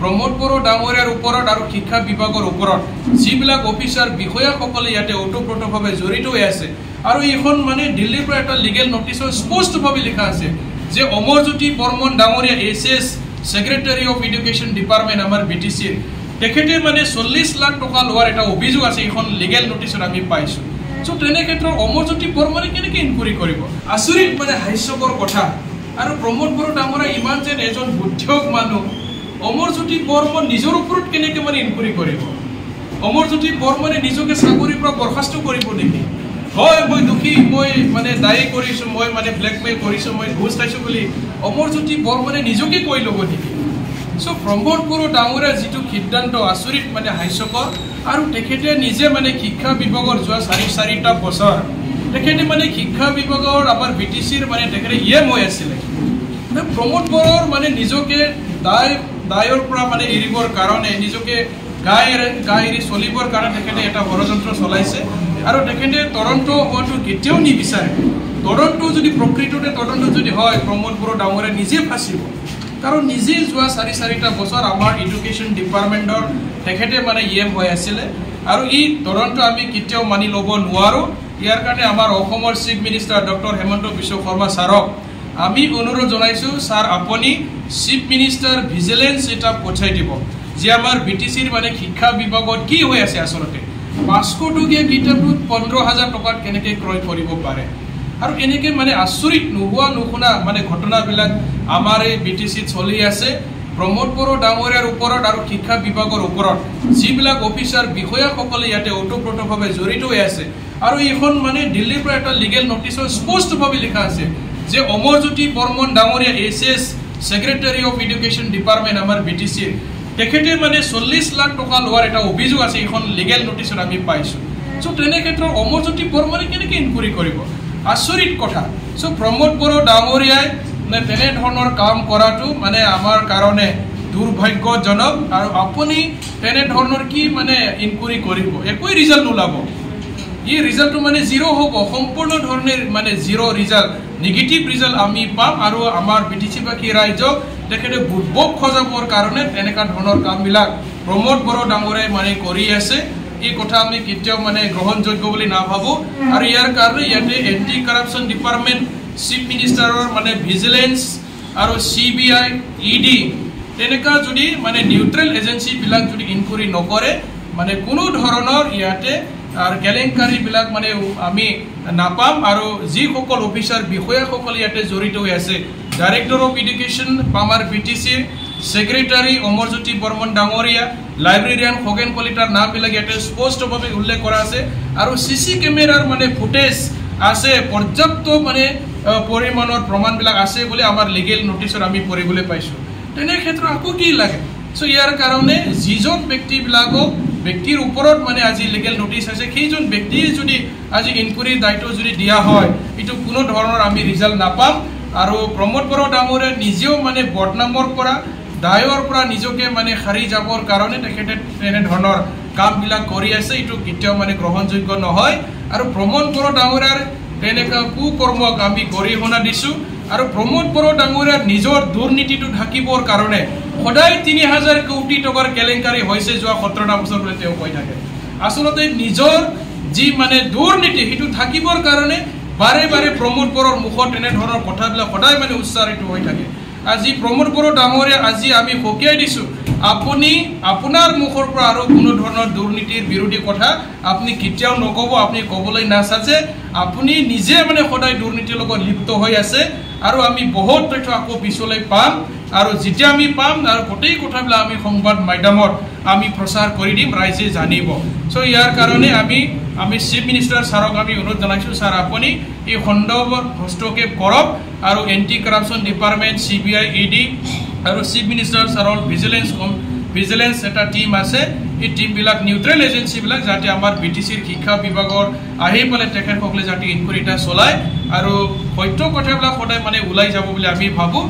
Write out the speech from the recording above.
প্ৰমোদ বড়ো ডাঙৰীয়াৰ ওপৰত আৰু শিক্ষা বিভাগৰ ওপৰত যিবিলাক অফিচাৰ বিষয়াসকলে ইয়াতে ওতপ্ৰোতভাৱে জড়িত হৈ আছে আৰু এইখন মানে দিল্লীৰ পৰা এটা লিগেল নোটিছত স্পষ্টভাৱে লিখা আছে যে অমৰজ্যোতি বৰ্মন ডাঙৰীয়া SS secretary of education department আমাৰ বিটিচিৰ তেখেতে মানে 40 লাখ টকা লোৱাৰ এটা অভিযোগ আছে এইখন লিগেল নোটিছত আমি পাইছোঁ সো তেনে ক্ষেত্ৰত অমৰজ্যোতি বৰ্মনে কেনেকৈ ইনকুৱাৰী কৰিব আচৰিত মানে হাস্যকৰ কথা আৰু প্ৰমোদ বড়ো ডাঙৰীয়া ইমান যেন এজন বুদ্ধিয়ক মানুহ অমৰজ্যোতি বৰ্মন নিজৰ ওপৰত কেনেকৈ মানে ইনকুৱাৰী কৰিব অমৰজ্যোতি বৰ্মনে নিজকে চাকৰিৰ পৰা বৰখাস্ত কৰিব নেকি হয় মই দুখী মই মানে দায়ী কৰিছোঁ মই মানে ব্লেকমেইল কৰিছোঁ মই ঘুষ খাইছোঁ বুলি অমৰজ্যোতি বৰ্মনে নিজকে কৈ ল'ব নেকি সো প্ৰমোদ বড়ো ডাঙৰীয়াৰ যিটো সিদ্ধান্ত আচৰিত মানে হাস্যকৰ আৰু তেখেতে নিজে মানে শিক্ষা বিভাগৰ যোৱা চাৰিটা বছৰ তেখেতে মানে শিক্ষা বিভাগৰ আমাৰ বিটিচিৰ মানে তেখেতে হৈ আছিলে প্ৰমোদ বড়োৰ মানে নিজকে দায়ৰ পৰা মানে এৰিবৰ কাৰণে নিজকে গাই এৰি চলিবৰ কাৰণে তেখেতে এটা ষড়যন্ত্ৰ চলাইছে আৰু তেখেতে তদন্ত হোৱাটো কেতিয়াও নিবিচাৰে তদন্ত যদি প্ৰকৃততে তদন্ত যদি হয় প্ৰমোদ বড়ো ডাঙৰীয়া নিজে ফাঁচিব কাৰণ নিজে যোৱা চাৰিটা বছৰ আমাৰ এডুকেশ্যন ডিপাৰ্টমেণ্টৰ তেখেতে মানে হৈ আছিলে আৰু এই তদন্ত আমি কেতিয়াও মানি ল'ব নোৱাৰোঁ ইয়াৰ কাৰণে আমাৰ অসমৰ chief minister doctor Hemanta Biswa Sarma ছাৰক আমি অনুৰোধ জনাইছোঁ ছাৰ আপুনি চিফ মিনিষ্টাৰ ভিজিলেন্স এটা পঠাই দিব যে আমাৰ বিটিচিৰ মানে শিক্ষা বিভাগত কি হৈ আছে আচলতে 500 টকীয়া কিতাপটোত 15,000 টকাত কেনেকৈ ক্ৰয় কৰিব পাৰে আৰু এনেকৈ মানে আচৰিত নোহোৱা নুশুনা মানে ঘটনাবিলাক আমাৰ এই বিটিচিত চলি আছে প্ৰমোদ বড়ো ডাঙৰীয়াৰ ওপৰত আৰু শিক্ষা বিভাগৰ ওপৰত যিবিলাক অফিচাৰ বিষয়াসকলে ইয়াতে ওতপ্ৰোতভাৱে জড়িত হৈ আছে আৰু এইখন মানে দিল্লীৰ পৰা এটা লিগেল নোটিছত স্পষ্টভাৱে লিখা আছে যে অমৰজ্যোতি বৰ্মন ডাঙৰীয়া SS secretary of education department আমাৰ বিটিচিৰ তেখেতে মানে 40 লাখ টকা লোৱাৰ এটা অভিযোগ আছে এইখন লিগেল নোটিছত আমি পাইছোঁ সো তেনে ক্ষেত্ৰত অমৰজ্যোতি বৰ্মনে কেনেকৈ ইনকুৱাৰী কৰিব আচৰিত কথা সো প্ৰমোদ বড়ো ডাঙৰীয়াই মানে তেনেধৰণৰ কাম কৰাটো মানে আমাৰ কাৰণে দুৰ্ভাগ্যজনক আৰু আপুনি তেনেধৰণৰ কি মানে ইনকুৱাৰী কৰিব একোই ৰিজাল্ট নোলাব এই ৰিজাল্টটো মানে জিৰ' হ'ব সম্পূৰ্ণ ধৰণৰ মানে জিৰ' ৰিজাল্ট নিগেটিভ ৰিজাল্ট আমি পাম আৰু আমাৰ বিটিচিবাসী ৰাইজক তেখেতে বুৰ্বক খজাবৰ কাৰণে এনেকুৱা ধৰণৰ কামবিলাক প্ৰমোদ বড়ো ডাঙৰীয়াই মানে কৰি আছে এই কথা আমি কেতিয়াও মানে গ্ৰহণযোগ্য বুলি নাভাবোঁ আৰু ইয়াৰ কাৰণে ইয়াতে এণ্টি কৰাপশ্যন ডিপাৰ্টমেণ্ট চিফ মিনিষ্টাৰৰ মানে ভিজিলেন্স আৰু CBI ED তেনেকুৱা যদি মানে নিউট্ৰেল এজেঞ্চিবিলাক যদি ইনকুৱাৰী নকৰে মানে কোনো ধৰণৰ ইয়াতে আৰু কেলেংকাৰীবিলাক মানে আমি নাপাম আৰু যিসকল অফিচাৰ বিষয়াসকল ইয়াতে জড়িত হৈ আছে ডাইৰেক্টৰ অফ এডুকেশ্যন আমাৰ বিটিচিৰ সেক্ৰেটাৰী অমৰজ্যোতি বৰ্মন ডাঙৰীয়া লাইব্ৰেৰিয়ান খগেন কলিতাৰ নামবিলাক ইয়াতে স্পষ্টভাৱে উল্লেখ কৰা আছে আৰু CC কেমেৰাৰ মানে ফুটেজ আছে পৰ্যাপ্ত মানে পৰিমাণৰ প্ৰমাণবিলাক আছে বুলি আমাৰ লিগেল নোটিছত আমি পঢ়িবলৈ পাইছোঁ তেনে ক্ষেত্ৰত আকৌ কি লাগে সো ইয়াৰ কাৰণে যিজন ব্যক্তিৰ ওপৰত মানে আজি লিগেল নোটিছ আছে সেইজন ব্যক্তিয়ে যদি আজি ইনকুৱাৰীৰ দায়িত্ব যদি দিয়া হয় এইটো কোনো ধৰণৰ আমি ৰিজাল্ট নাপাম আৰু প্ৰমোদ বড়ো ডাঙৰীয়া নিজেও মানে বদনামৰ পৰা দায়ৰ পৰা নিজকে মানে সাৰি যাবৰ কাৰণে তেখেতে তেনেধৰণৰ কামবিলাক কৰি আছে এইটো কেতিয়াও মানে গ্ৰহণযোগ্য নহয় আৰু প্ৰমোদ বড়ো ডাঙৰীয়াৰ তেনেকুৱা কুকৰ্মক আমি গৰিহণা দিছোঁ আৰু প্ৰমোদ বড়ো ডাঙৰীয়াৰ নিজৰ দুৰ্নীতিটো ঢাকিবৰ কাৰণে সদায় 3,000 কোটি টকাৰ কেলেংকাৰী হৈছে যোৱা 17টা বছৰ ধৰি তেওঁ কৈ থাকে আচলতে নিজৰ যি মানে দুৰ্নীতি সেইটো ঢাকিবৰ কাৰণে বাৰে বাৰে প্ৰমোদ বড়োৰ মুখত তেনেধৰণৰ কথাবিলাক সদায় মানে উচ্চাৰিত হৈ থাকে আজি প্ৰমোদ বড়ো ডাঙৰীয়া আজি আমি সকীয়াই দিছোঁ আপুনি আপোনাৰ মুখৰ পৰা আৰু কোনো ধৰণৰ দুৰ্নীতিৰ বিৰোধী কথা আপুনি কেতিয়াও নক'ব আপুনি ক'বলৈ নাচাজে আপুনি নিজে মানে সদায় দুৰ্নীতিৰ লগত লিপ্ত হৈ আছে আৰু আমি বহুত তথ্য আকৌ পিছলৈ পাম আৰু যেতিয়া আমি পাম আৰু গোটেই কথাবিলাক আমি সংবাদ মাধ্যমত আমি প্ৰচাৰ কৰি দিম ৰাইজে জানিব সো ইয়াৰ কাৰণে আমি চিফ মিনিষ্টাৰ ছাৰক আমি অনুৰোধ জনাইছোঁ ছাৰ আপুনি এই সন্দৰ্ভত হস্তক্ষেপ কৰক আৰু anti corruption department CBI ED আৰু চিফ মিনিষ্টাৰ ছাৰৰ ভিজিলেন্স এটা টিম আছে এই টিমবিলাক নিউট্ৰেল এজেঞ্চিবিলাক যাতে আমাৰ বিটিচিৰ শিক্ষা বিভাগৰ আহি পেলাই তেখেতসকলে যাতে ইনকুৱাৰী এটা চলায় আৰু সত্য কথাবিলাক সদায় মানে ওলাই যাব বুলি আমি ভাবোঁ